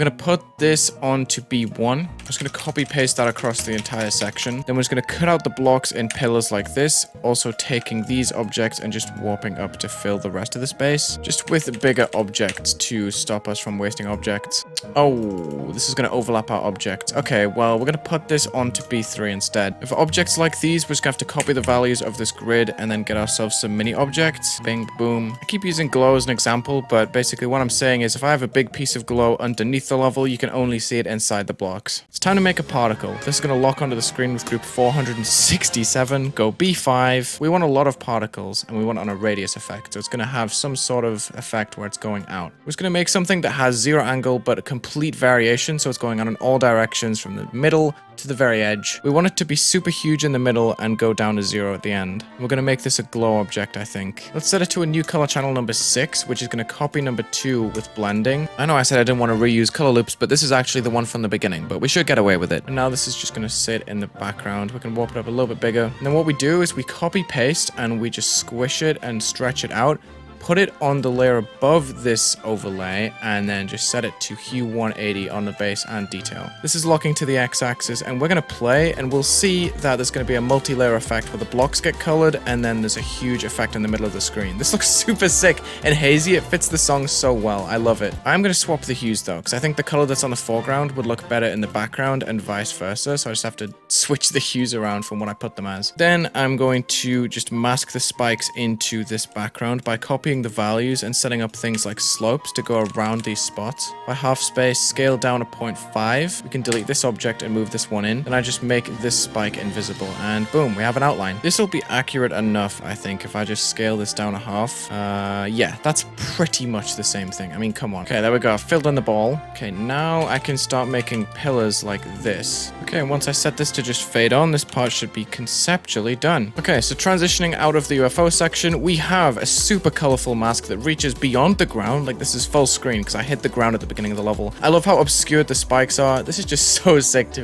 We're going to put this onto B1. I'm just going to copy paste that across the entire section. Then we're just going to cut out the blocks in pillars like this. Also taking these objects and just warping up to fill the rest of the space. Just with bigger objects to stop us from wasting objects. Oh, this is going to overlap our objects. Okay, well, we're going to put this onto B3 instead. If objects like these, we're just going to have to copy the values of this grid and then get ourselves some mini objects. Bing, boom. I keep using glow as an example, but basically what I'm saying is if I have a big piece of glow underneath the level, you can only see it inside the blocks. It's time to make a particle. This is going to lock onto the screen with group 467. Go B5. We want a lot of particles, and we want it on a radius effect, so it's going to have some sort of effect where it's going out. We're just going to make something that has 0 angle, but a complete variation, so it's going on in all directions from the middle to the very edge. We want it to be super huge in the middle and go down to 0 at the end. We're going to make this a glow object, I think. Let's set it to a new color channel number 6, which is going to copy number 2 with blending. I know I said I didn't want to reuse color loops, but this is actually the one from the beginning, but we should get away with it. And now this is just going to sit in the background. We can warp it up a little bit bigger. And then what we do is we copy paste and we just squish it and stretch it out. Put it on the layer above this overlay and then just set it to hue 180 on the base and detail. This is locking to the x-axis and we're going to play and we'll see that there's going to be a multi-layer effect where the blocks get colored and then there's a huge effect in the middle of the screen. This looks super sick and hazy. It fits the song so well. I love it. I'm going to swap the hues though because I think the color that's on the foreground would look better in the background and vice versa. So I just have to switch the hues around from what I put them as. Then I'm going to just mask the spikes into this background by copying the values and setting up things like slopes to go around these spots. By half space, scale down to 0.5. We can delete this object and move this one in. Then I just make this spike invisible and boom, we have an outline. This will be accurate enough, I think, if I just scale this down a half. Yeah, that's pretty much the same thing. I mean, come on. Okay, there we go. I've filled in the ball. Okay, now I can start making pillars like this. Okay, and once I set this to just fade on, this part should be conceptually done. Okay, so transitioning out of the UFO section, we have a super colorful mask that reaches beyond the ground. Like, this is full screen because I hit the ground at the beginning of the level. I love how obscured the spikes are. This is just so sick to me.